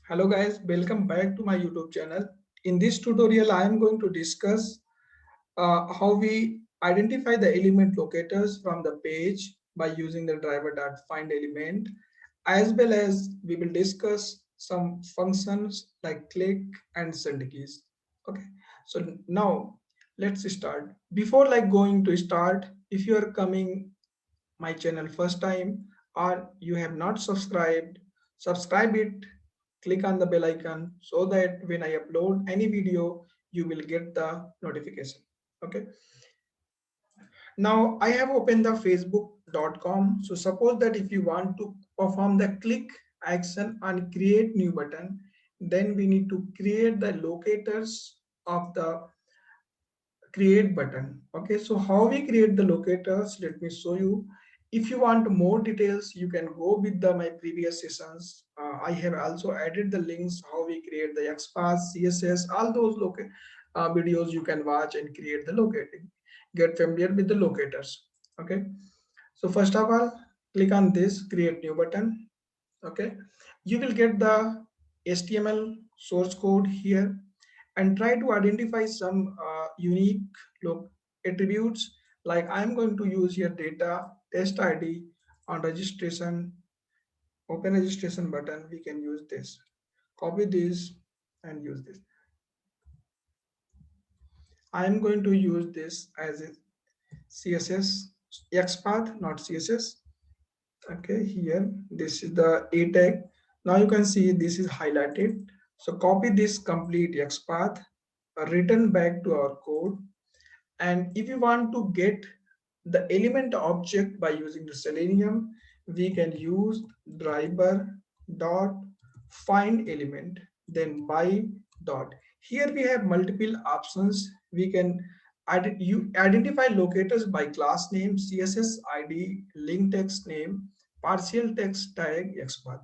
Hello guys, welcome back to my YouTube channel. In this tutorial, I am going to discuss how we identify the element locators from the page by using the driver.find element, as well as we will discuss some functions like click and send keys. Okay, so now let's start. Before going to start, if you are coming my channel first time or you have not subscribed, subscribe it, click on the bell icon so that when I upload any video you will get the notification. Okay, now I have opened the facebook.com. So suppose that if you want to perform the click action and create new button, then we need to create the locators of the create button. Okay, so how we create the locators, let me show you. If you want more details, you can go with my previous sessions. I have also added the links how we create the XPath, CSS, all those videos you can watch and create the locating. Get familiar with the locators. Okay, so first of all, click on this create new button. Okay, you will get the HTML source code here and try to identify some unique look attributes, like I'm going to use here data test ID on registration, open registration button. We can use this, copy this and use this. I'm going to use this as a CSS XPath, not CSS. Okay, here this is the a tag. Now you can see this is highlighted. So copy this complete XPath, return back to our code. And if you want to get the element object by using the Selenium, we can use driver dot find element, then by dot. Here we have multiple options. We can you identify locators by class name, CSS ID, link text name, partial text tag, XPath.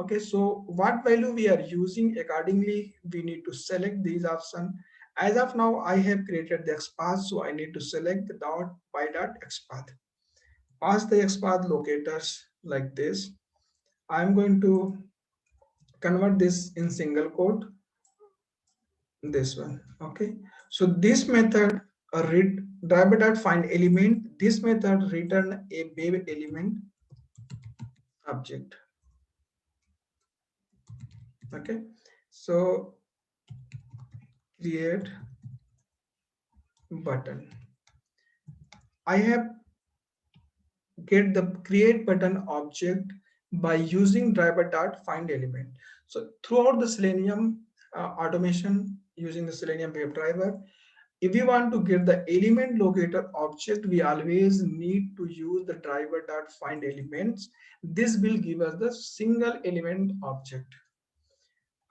Okay, so what value we are using, accordingly we need to select these options. As of now, I have created the XPath, so I need to select the dot by dot XPath. Pass the XPath locators like this. I'm going to convert this in single quote, this one. Okay, so this method read driver dot find element. This method return a baby element object. Okay, so create button. I have get the create button object by using driver dot find element. So throughout the Selenium automation using the Selenium WebDriver, if we want to get the element locator object, we always need to use the driver dot find elements. This will give us the single element object.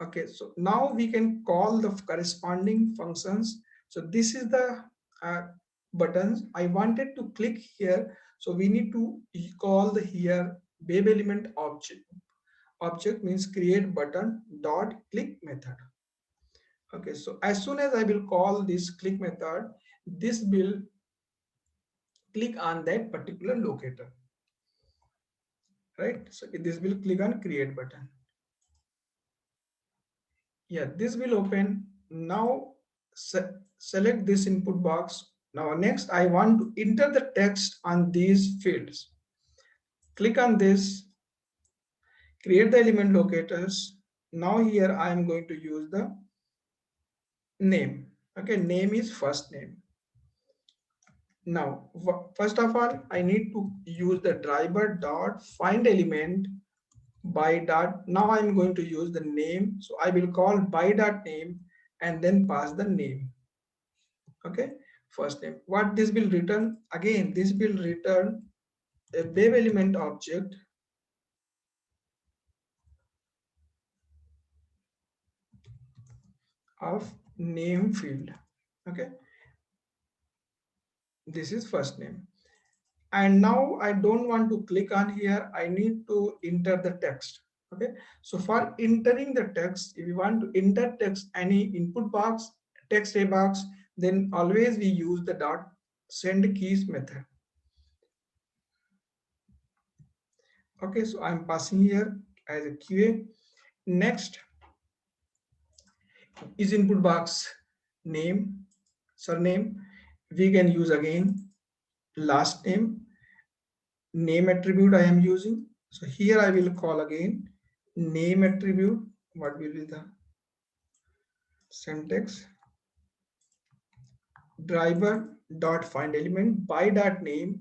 Okay, so now we can call the corresponding functions. So this is the uh, buttons I wanted to click here. So we need to call the here web element object. Object means create button dot click method. Okay, so as soon as I will call this click method, this will click on that particular locator, right? So this will click on create button. Yeah, this will open. Now select this input box. Now next I want to enter the text on these fields. Click on this, create the element locators. Now here I am going to use the name. Okay, name is first name. Now first of all I need to use the driver dot find element by dot. Now I'm going to use the name, so I will call by dot name and then pass the name. Okay, first name. What this will return, again this will return a web element object of name field. Okay, this is first name. And now I don't want to click on here, I need to enter the text. Okay, so for entering the text, if you want to enter text any input box, text a box, then always we use the dot send keys method. Okay, so I'm passing here as a QA. Next, is input box name, surname. We can use again last name attribute I am using. So here I will call again name attribute. What will be the syntax? Driver dot find element by dot name,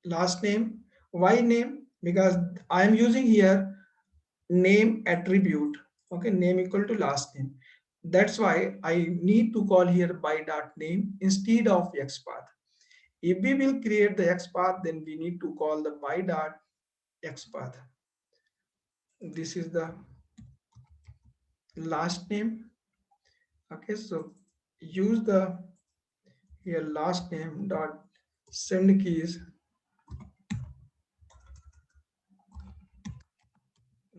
last name. Why name? Because I am using here name attribute. Okay, name equal to last name. That's why I need to call here by dot name instead of XPath. If we will create the XPath, then we need to call the by dot XPath. This is the last name. Okay, so use the here last name dot send keys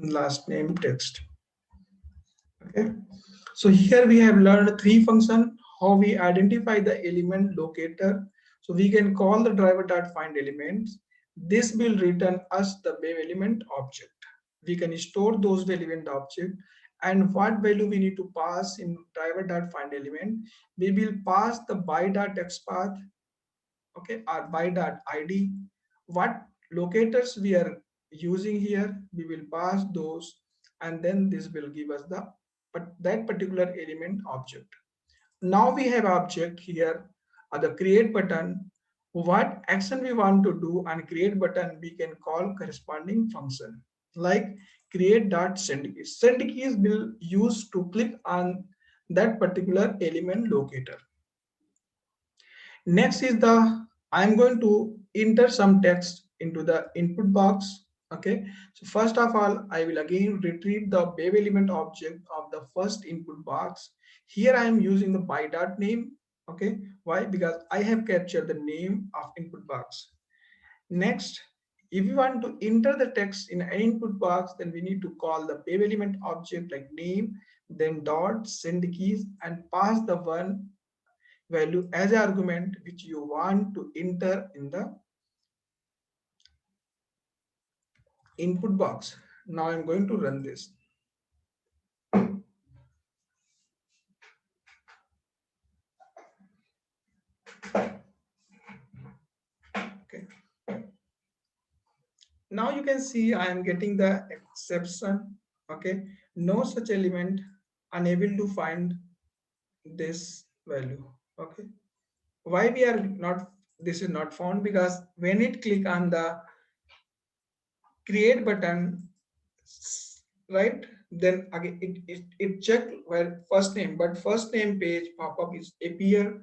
last name text. Okay, so here we have learned three functions, how we identify the element locator. So we can call the driver dot find elements. This will return us the web element object. We can store those web element object, and what value we need to pass in driver dot find element. We will pass the by dot xpath, okay, or by dot id. What locators we are using here, we will pass those, and then this will give us the but that particular element object. Now we have object here at the create button. What action we want to do on create button, we can call corresponding function like create dot send keys. Send keys will use to click on that particular element locator. Next is the I'm going to enter some text into the input box. Okay, so first of all, I will again retrieve the web element object of the first input box. Here I am using the by dot name. Okay, why? Because I have captured the name of input box. Next, if you want to enter the text in an input box, then we need to call the web element object like name, then dot send keys, and pass the one value as an argument which you want to enter in the input box. Now I'm going to run this. Okay. Now you can see I am getting the exception. Okay. No such element, unable to find this value. Okay. Why we are not, this is not found? Because when it click on the create button, right, then again it check where first name, but first name page pop-up is appear,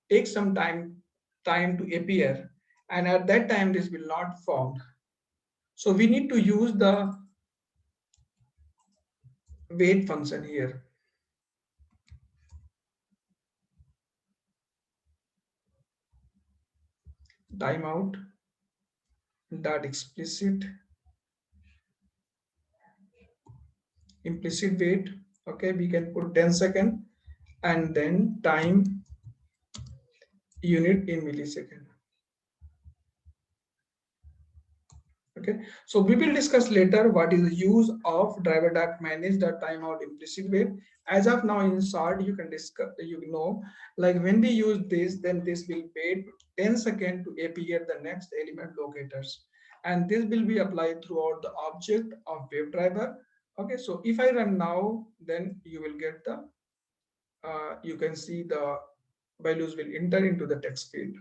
take some time to appear, and at that time this will not found. So we need to use the wait function here. Timeout dot implicit wait. Okay, we can put 10 seconds and then time unit in millisecond. Okay, so we will discuss later what is the use of driver dot manage dot timeout implicit wait. As of now in short, you can discuss, you know, like when we use this, then this will wait 10 seconds to appear the next element locators, and this will be applied throughout the object of WebDriver. Okay, so if I run now, then you will get the you can see the values will enter into the text field.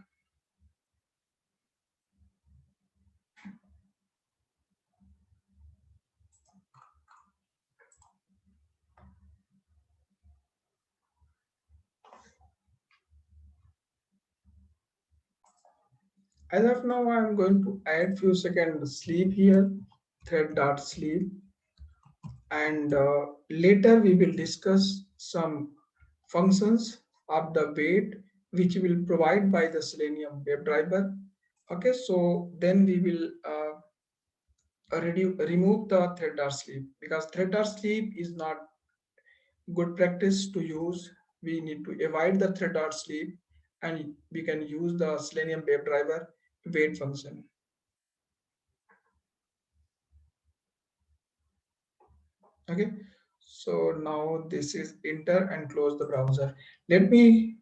As of now, I'm going to add few seconds sleep here, thread dot sleep, and later we will discuss some functions of the wait which will provide by the Selenium WebDriver. Okay, so then we will remove the thread dot sleep, because thread dot sleep is not good practice to use. We need to avoid the thread dot sleep, and we can use the Selenium WebDriver wait function. Okay, So now this is enter and close the browser. Let me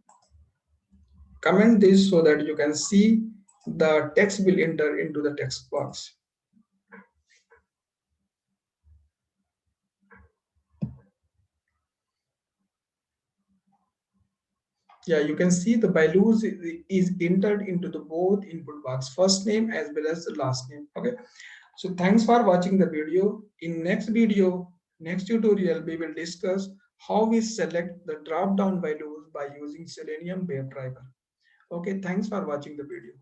comment this so that you can see the text will enter into the text box. Yeah, you can see the values is entered into the both input box, first name as well as the last name. Okay, so thanks for watching the video. In next tutorial, we will discuss how we select the drop down values by using Selenium WebDriver. Okay, thanks for watching the video.